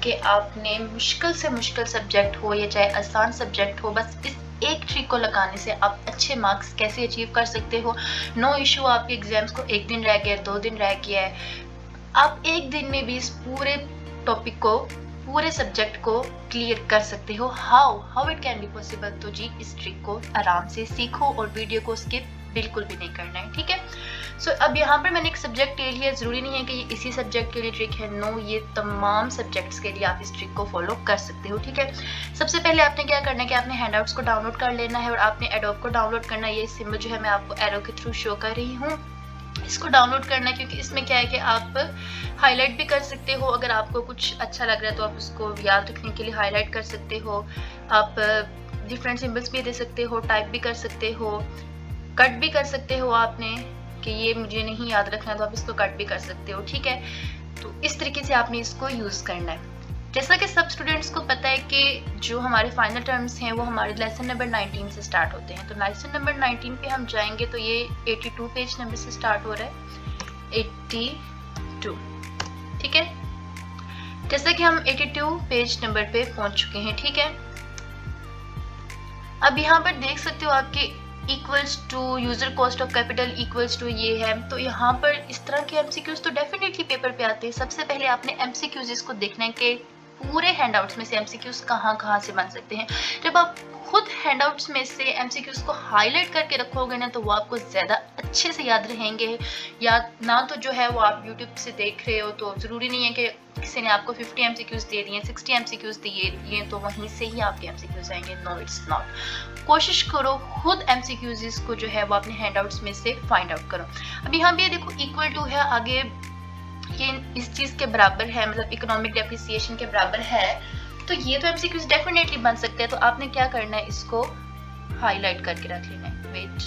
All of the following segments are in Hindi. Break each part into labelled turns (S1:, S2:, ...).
S1: कि आपने मुश्किल से मुश्किल सब्जेक्ट हो या चाहे आसान सब्जेक्ट हो, बस इस एक ट्रिक को लगाने से आप अच्छे मार्क्स कैसे अचीव कर सकते हो। नो इशू, आपके एग्जाम्स को 1 दिन रह गया है, 2 दिन रह गया है, आप 1 दिन में भी इस पूरे टॉपिक को, पूरे सब्जेक्ट को क्लियर कर सकते हो। How it can be possible. तो जी इस ट्रिक को आराम से सीखो और वीडियो को स्किप बिल्कुल भी नहीं करना है, ठीक है। सो अब यहाँ पर मैंने एक सब्जेक्ट ले लिया, जरूरी नहीं है कि ये इसी सब्जेक्ट के लिए ट्रिक है, नो, ये तमाम सब्जेक्ट्स के लिए आप इस ट्रिक को फॉलो कर सकते हो, ठीक है। सबसे पहले आपने क्या करना है कि आपने हैंडआउट्स को डाउनलोड कर लेना है और आपने एडोब को डाउनलोड करना है। ये सिंबल जो है मैं आपको एरो के थ्रू शो कर रही हूँ, इसको डाउनलोड करना है, क्योंकि इसमें क्या है कि आप हाईलाइट भी कर सकते हो। अगर आपको कुछ अच्छा लग रहा है तो आप उसको याद रखने के लिए हाईलाइट कर सकते हो। आप डिफरेंट सिंबल्स भी दे सकते हो, टाइप भी कर सकते हो, कट भी कर सकते हो। आपने कि ये मुझे नहीं याद रखना है तो आप इसको कट भी कर सकते हो, ठीक है। तो इस तरीके से आपने इसको यूज करना है। जैसा कि सब स्टूडेंट्स को पता है कि जो हमारे फाइनल टर्म्स हैं वो हमारे लेसन नंबर 19 से स्टार्ट होते हैं। तो लेसन नंबर 19 पे हम जाएंगे तो ये 82 पेज नंबर से स्टार्ट हो रहा है, 82, ठीक है। जैसा कि हम 82 पेज नंबर पे पहुंच चुके हैं, ठीक है। अब यहाँ पर देख सकते हो आपके equals to user cost of capital equals to ये है। तो यहाँ पर इस तरह के एमसीक्यूज तो डेफिनेटली पेपर पे आते हैं। सबसे पहले आपने एमसीक्यूज इसको देखना है कि पूरे हैंडआउट्स में से एमसीक्यूज कहाँ से बन सकते हैं। जब आप खुद हैंडआउट्स में से एमसीक्यूज को हाईलाइट करके रखोगे ना तो वो आपको ज्यादा अच्छे से याद रहेंगे। या ना तो जो है वो आप यूट्यूब से देख रहे हो तो जरूरी नहीं है कि किसी ने आपको 50 एमसीक्यूज दे दिए, 60 एमसीक्यूज दिए तो वहीं से ही आपके एमसीक्यूज आएंगे। No, it's not. कोशिश करो खुद एमसीक्यूज को जो है वो अपने हैंडआउट्स में से फाइंड आउट करो। अब यहाँ पे देखो इक्वल टू है, आगे ये इस चीज के बराबर है, मतलब इकोनॉमिक डेप्रिसिएशन के बराबर है, तो ये तो एमसीक्यूज डेफिनेटली बन सकते हैं। तो आपने क्या करना है, इसको हाईलाइट करके रख लेना है। वेट,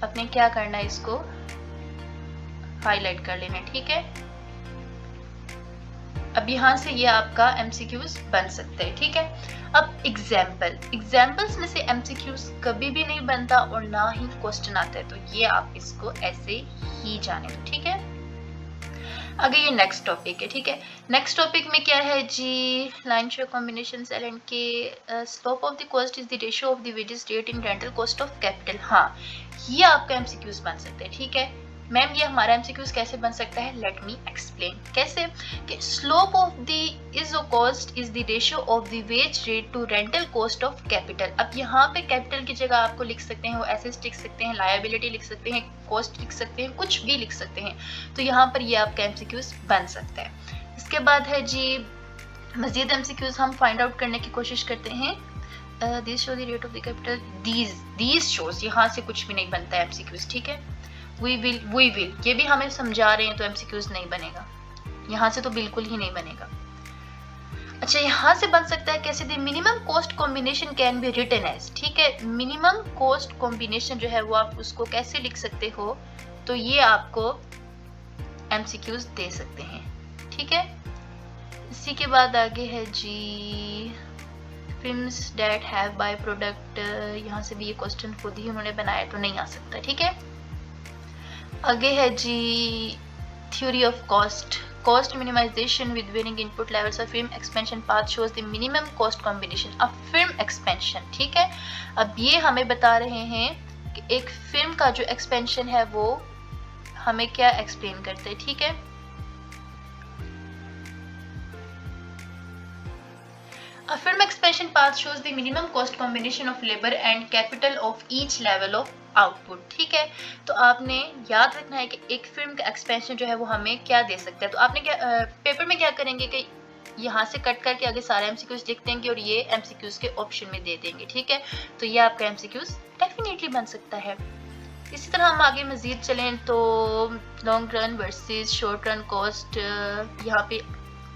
S1: आपने क्या करना है, इसको हाईलाइट कर लेना है, ठीक है। अब यहाँ से ये आपका एमसीक्यूज बन सकते हैं, ठीक है। अब एग्जाम्पल्स में से एमसीक्यूज कभी भी नहीं बनता और ना ही क्वेश्चन आता है, तो ये आप इसको ऐसे ही जाने दो, ठीक है। आगे ये नेक्स्ट टॉपिक है, ठीक है। नेक्स्ट टॉपिक में क्या है जी, line show combination sell and के slope of the cost is the ratio of the wages rate in rental cost of capital. हाँ, ये आपका एमसीक्यूज बन सकते हैं, ठीक है। मैम ये हमारा एमसीक्यूज कैसे बन सकता है, लेट मी एक्सप्लेन। कैसे कि slope of the is cost is the ratio of the wage rate to rental cost of capital. अब यहाँ पे कैपिटल की जगह आपको लिख सकते हैं वो एसेट्स लिख सकते हैं, लायबिलिटी लिख सकते हैं, कॉस्ट लिख सकते हैं, कुछ भी लिख सकते हैं। तो यहाँ पर ये आपका एमसीक्यूज बन सकता है। इसके बाद है जी मजीद एमसीक्यूज हम फाइंड आउट करने की कोशिश करते हैं। This show the rate of the capital, these shows, यहाँ से कुछ भी नहीं बनता है एमसीक्यूज, ठीक है। वी विल ये भी हमें समझा रहे हैं तो एमसीक्यूज नहीं बनेगा, यहाँ से तो बिल्कुल ही नहीं बनेगा। अच्छा, यहाँ से बन सकता है कैसे, the minimum cost combination can be written as, ठीक है। मिनिमम कॉस्ट कॉम्बिनेशन जो है वो आप उसको कैसे लिख सकते हो, तो ये आपको एमसीक्यूज दे सकते हैं, ठीक है। इसी के बाद आगे है जी firms that have by product, यहाँ से भी ये क्वेश्चन खुद ही उन्होंने बनाया तो नहीं आ सकता, ठीक है। आगे है जी theory of cost minimisation with varying input levels of firm expansion path shows the minimum cost combination of firm expansion, ठीक है। अब ये हमें बता रहे हैं कि एक फिल्म का जो एक्सपेंशन है वो हमें क्या एक्सप्लेन करते हैं, ठीक है। A film expansion path shows the minimum cost combination of labor and capital of each level of output, ठीक है। तो आपने याद रखना है कि एक फिल्म का एक्सपेंशन जो है वो हमें क्या दे सकता है। तो आपने क्या पेपर में क्या करेंगे कि यहाँ से कट करके आगे सारे एमसीक्यूज लिख देंगे और ये एमसीक्यूज के ऑप्शन में दे देंगे, ठीक है। तो ये आपका एमसीक्यूज डेफिनेटली बन सकता है। इसी तरह हम आगे मजीद चलें तो long run versus short run cost यहाँ पे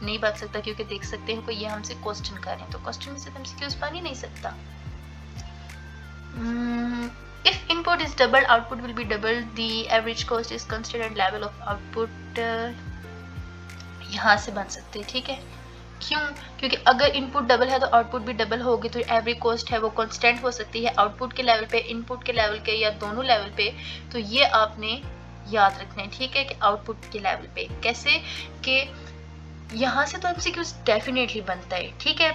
S1: नहीं बन सकता, क्योंकि देख सकते हैं कोई ये हमसे क्वेश्चन कर रहे हैं तो क्वेश्चन में से एमसीक्यूज बन ही नहीं सकता। If input is double output will be double, the average cost is constant and level of output यहाँ से बन सकते हैं, ठीक है। क्यों, क्योंकि अगर इनपुट डबल है तो आउटपुट भी डबल होगी, तो एवरेज कॉस्ट है वो कांस्टेंट हो सकती है आउटपुट के लेवल पे, इनपुट के लेवल के या दोनों लेवल पे। तो ये आपने याद रखना है, ठीक है, कि आउटपुट के लेवल पे कैसे कि यहाँ से तो एमसीक्यूज डेफिनेटली बनता है, ठीक है।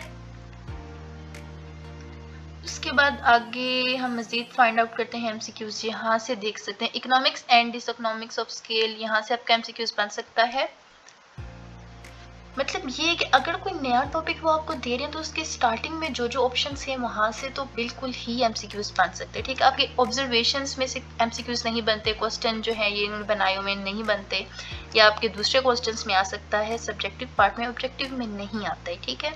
S1: उसके बाद आगे हम मजीद फाइंड आउट करते हैं एमसीक्यूज। यहाँ से देख सकते हैं इकोनॉमिक्स एंड डिसइकोनॉमिक्स ऑफ स्केल, यहाँ से आपका एमसीक्यूज बन सकता है। मतलब ये है कि अगर कोई नया टॉपिक वो आपको दे रहे हैं तो उसके स्टार्टिंग में जो जो ऑप्शंस हैं वहां से तो बिल्कुल ही एमसीक्यूज बन सकते हैं, ठीक है। आपके ऑब्जर्वेशंस में से एमसीक्यूज नहीं बनते, क्वेश्चन जो है ये इन्होंने बनाए हुए नहीं बनते, या आपके दूसरे क्वेश्चंस में आ सकता है, सब्जेक्टिव पार्ट में, ऑब्जेक्टिव में नहीं आता है, ठीक है।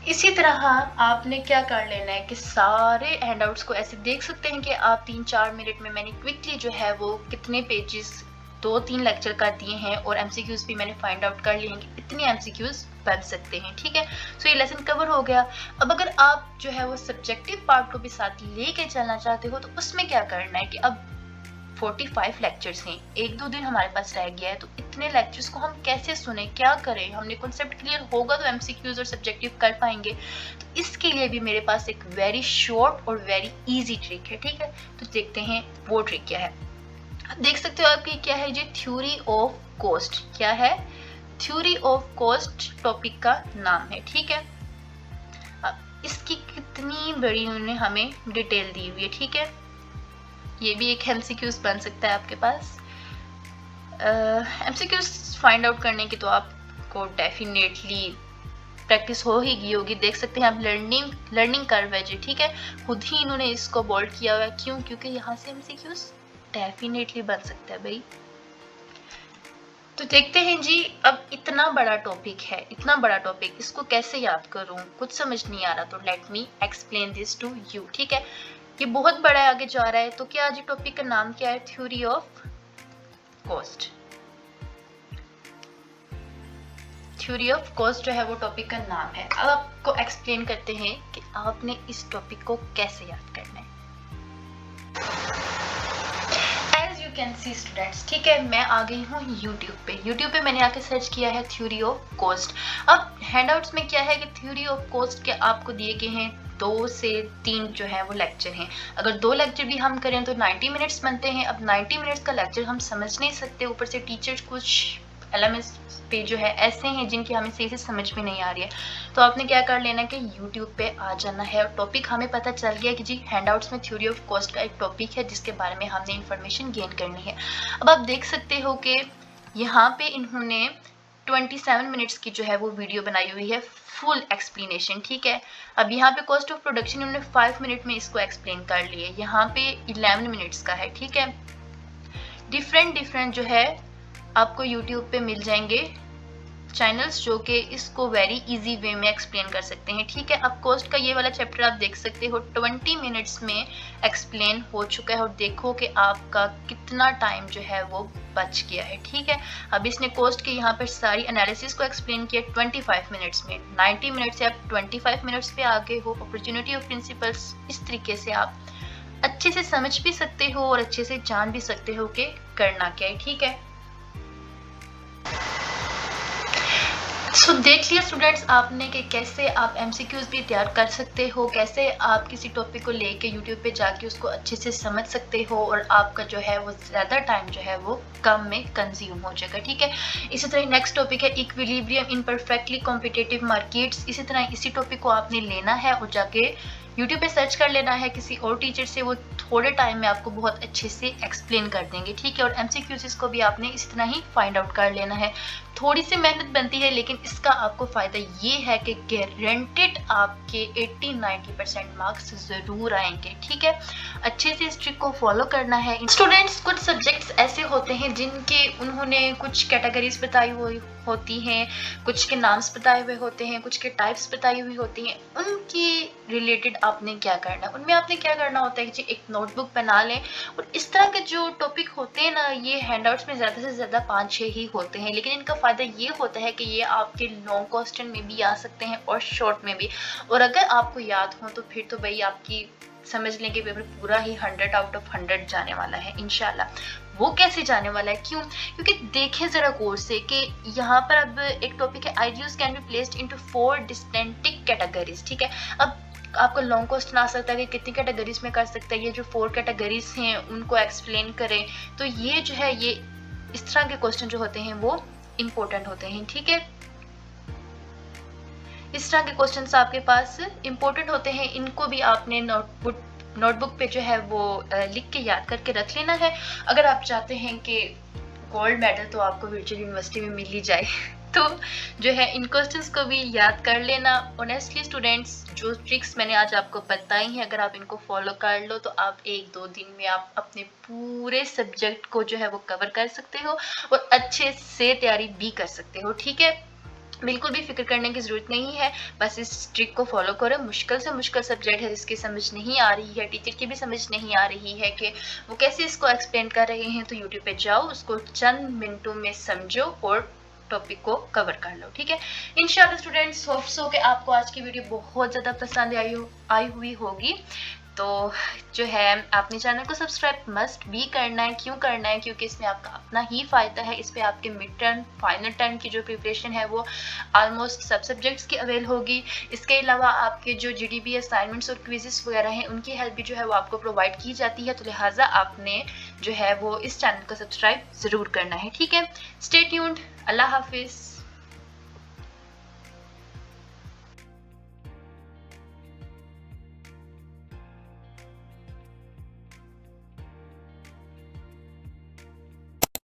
S1: इसी तरह आपने क्या कर लेना है कि सारे हैंडआउट्स को ऐसे देख सकते हैं कि आप 3-4 मिनट में मैंने क्विकली जो है वो कितने पेजेस 2-3 लेक्चर कर दिए हैं और एमसीक्यूज भी मैंने फाइंड आउट कर लिए हैं कि इतने एमसीक्यूज बन सकते हैं, ठीक है। सो ये लेसन कवर हो गया। अब अगर आप जो है वो सब्जेक्टिव पार्ट को भी साथ लेके चलना चाहते हो तो उसमें क्या करना है कि अब 45 लेक्चर्स हैं, 1-2 दिन हमारे पास रह गया है, तो इतने लेक्चर्स को हम कैसे सुने, क्या करें, हमने कॉन्सेप्ट क्लियर होगा तो एमसीक्यूज और सब्जेक्टिव कर पाएंगे। तो इसके लिए भी मेरे पास एक वेरी शॉर्ट और वेरी इजी ट्रिक है, ठीक है। तो देखते हैं वो ट्रिक क्या है। देख सकते हो आपकी क्या है जी, थ्योरी ऑफ कॉस्ट। क्या है? थ्योरी ऑफ कॉस्ट टॉपिक का नाम है, ठीक है। अब इसकी कितनी बड़ी उन्होंने हमें डिटेल दी हुई है, ठीक है। ये भी एक एमसीक्यूज बन सकता है आपके पास। एमसीक्यूज फाइंड आउट करने की तो आपको डेफिनेटली प्रैक्टिस हो ही गई होगी। देख सकते हैं आप लर्निंग कर्व है जी, ठीक है। खुद ही इन्होंने इसको बोल्ड किया हुआ है, क्यों? क्योंकि यहाँ से एमसीक्यूज डेफिनेटली बन सकता है भाई। तो देखते हैं जी, अब इतना बड़ा टॉपिक है, इतना बड़ा टॉपिक, इसको कैसे याद करूं, कुछ समझ नहीं आ रहा। तो let me explain this to you, ठीक है। ये बहुत बड़ा आगे जा रहा है, तो क्या आज टॉपिक का नाम क्या है? Theory of cost. Theory of cost जो है वो टॉपिक का नाम है। अब आपको एक्सप्लेन करते हैं कि आपने इस टॉपिक को कैसे याद करना है। As you can see students, ठीक है, मैं आ गई हूँ यूट्यूब पे मैंने आके सर्च किया है थ्योरी ऑफ कॉस्ट। अब हैंडआउट्स में क्या है कि थ्योरी ऑफ कॉस्ट के आपको दिए गए हैं 2 से 3 जो है वो लेक्चर हैं। अगर 2 लेक्चर भी हम करें तो 90 मिनट्स बनते हैं। अब 90 मिनट्स का लेक्चर हम समझ नहीं सकते, ऊपर से टीचर्स कुछ एलएमएस पे जो है ऐसे हैं जिनकी हमें सही से समझ में नहीं आ रही है। तो आपने क्या कर लेना कि यूट्यूब पे आ जाना है। और टॉपिक हमें पता चल गया कि जी हैंडआउट्स में थ्योरी ऑफ कॉस्ट का एक टॉपिक है जिसके बारे में हमने इंफॉर्मेशन गेन करनी है। अब आप देख सकते हो कि यहाँ पे इन्होंने 27 मिनट्स की जो है वो वीडियो बनाई हुई है, फुल एक्सप्लेनेशन, ठीक है। अब यहाँ पे कॉस्ट ऑफ प्रोडक्शन उन्होंने 5 मिनट में इसको एक्सप्लेन कर लिए, यहाँ पे 11 मिनट्स का है, ठीक है। डिफरेंट जो है आपको यूट्यूब पे मिल जाएंगे चैनल्स जो कि इसको वेरी इजी वे में एक्सप्लेन कर सकते हैं, ठीक है। अब कॉस्ट का ये वाला चैप्टर आप देख सकते हो 20 मिनट्स में एक्सप्लेन हो चुका है और देखो कि आपका कितना टाइम जो है वो बच गया है, ठीक है। अब इसने कॉस्ट के यहाँ पर सारी एनालिसिस को एक्सप्लेन किया 25 मिनट्स में। 90 मिनट से आप 25 मिनट्स पे आगे हो। अपॉर्चुनिटी ऑफ प्रिंसिपल्स इस तरीके से आप अच्छे से समझ भी सकते हो और अच्छे से जान भी सकते हो कि करना क्या है, ठीक है। सो देख लिया स्टूडेंट्स आपने कि कैसे आप एमसीक्यूज भी तैयार कर सकते हो, कैसे आप किसी टॉपिक को लेके यूट्यूब पे जाके उसको अच्छे से समझ सकते हो और आपका जो है वो ज़्यादा टाइम जो है वो कम में कंज्यूम हो जाएगा, ठीक है। इसी तरह नेक्स्ट टॉपिक है equilibrium in perfectly competitive markets. इसी तरह इसी टॉपिक को आपने लेना है और जाके यूट्यूब पे सर्च कर लेना है किसी और टीचर से, वो थोड़े टाइम में आपको बहुत अच्छे से एक्सप्लेन कर देंगे, ठीक है। और एमसीक्यूज को भी आपने इसी तरह ही फाइंड आउट कर लेना है। थोड़ी सी मेहनत बनती है लेकिन इसका आपको फायदा ये है कि गारंटेड आपके 80-90% मार्क्स जरूर आएंगे, ठीक है। अच्छे से इस ट्रिक को फॉलो करना है। स्टूडेंट्स, कुछ सब्जेक्ट्स ऐसे होते हैं जिनके उन्होंने कुछ कैटेगरीज बताई हुई होती हैं, कुछ के नाम्स बताए हुए होते हैं, कुछ के टाइप्स बताई हुई होती हैं। उनके रिलेटेड आपने क्या करना है, उनमें आपने क्या करना होता है कि एक नोटबुक बना लें। और इस तरह के जो टॉपिक होते हैं ना, ये हैंडआउट्स में ज़्यादा से ज़्यादा 5-6 ही होते हैं, लेकिन इनका फ़ायदा ये होता है कि ये आपके लॉन्ग क्वेश्चन में भी आ सकते हैं और शॉर्ट में भी। और अगर आपको याद हो तो फिर तो भाई आपकी समझ लें कि पेपर पूरा ही 100 आउट ऑफ 100 जाने वाला है इंशाल्लाह। वो कैसे जाने वाला है, क्यों? क्योंकि देखें जरा कोर्स से कि यहाँ पर अब एक टॉपिक है ideas can be placed into 4 distinct categories, ठीक है। अब आपको लॉन्ग क्वेश्चन आ सकता है कि कितनी कैटेगरीज में कर सकता है, ये जो 4 कैटेगरीज हैं उनको एक्सप्लेन करें। तो ये जो है ये इस तरह के क्वेश्चन जो होते हैं वो इंपॉर्टेंट होते हैं, ठीक है। इस तरह के क्वेश्चंस आपके पास इंपॉर्टेंट होते हैं, इनको भी आपने नोटबुक पे जो है वो लिख के याद करके रख लेना है। अगर आप चाहते हैं कि गोल्ड मेडल तो आपको वर्चुअल यूनिवर्सिटी में मिल ही जाए तो जो है इन क्वेश्चंस को भी याद कर लेना। ऑनेस्टली स्टूडेंट्स, जो ट्रिक्स मैंने आज आपको बताई हैं, अगर आप इनको फॉलो कर लो तो आप 1-2 दिन में आप अपने पूरे सब्जेक्ट को जो है वो कवर कर सकते हो और अच्छे से तैयारी भी कर सकते हो, ठीक है। बिल्कुल भी फिक्र करने की ज़रूरत नहीं है, बस इस ट्रिक को फॉलो करो। मुश्किल से मुश्किल सब्जेक्ट है जिसकी समझ नहीं आ रही है, टीचर की भी समझ नहीं आ रही है कि वो कैसे इसको एक्सप्लेन कर रहे हैं, तो यूट्यूब पे जाओ, उसको चंद मिनटों में समझो और टॉपिक को कवर कर लो, ठीक है। इंशाल्लाह स्टूडेंट्स, होप सो कि आपको आज की वीडियो बहुत ज़्यादा पसंद आई हुई होगी। तो जो है आपने चैनल को सब्सक्राइब मस्ट भी करना है। क्यों करना है? क्योंकि इसमें आपका अपना ही फ़ायदा है। इस पे आपके मिड टर्म, फाइनल टर्म की जो प्रिपरेशन है वो ऑलमोस्ट सब सब्जेक्ट्स की अवेल होगी। इसके अलावा आपके जो GDB असाइनमेंट्स और क्विजेस वगैरह हैं, उनकी हेल्प भी जो है वो आपको प्रोवाइड की जाती है। तो लिहाजा आपने जो है वो इस चैनल को सब्सक्राइब ज़रूर करना है, ठीक है। Stay tuned. अल्लाह हाफिज़।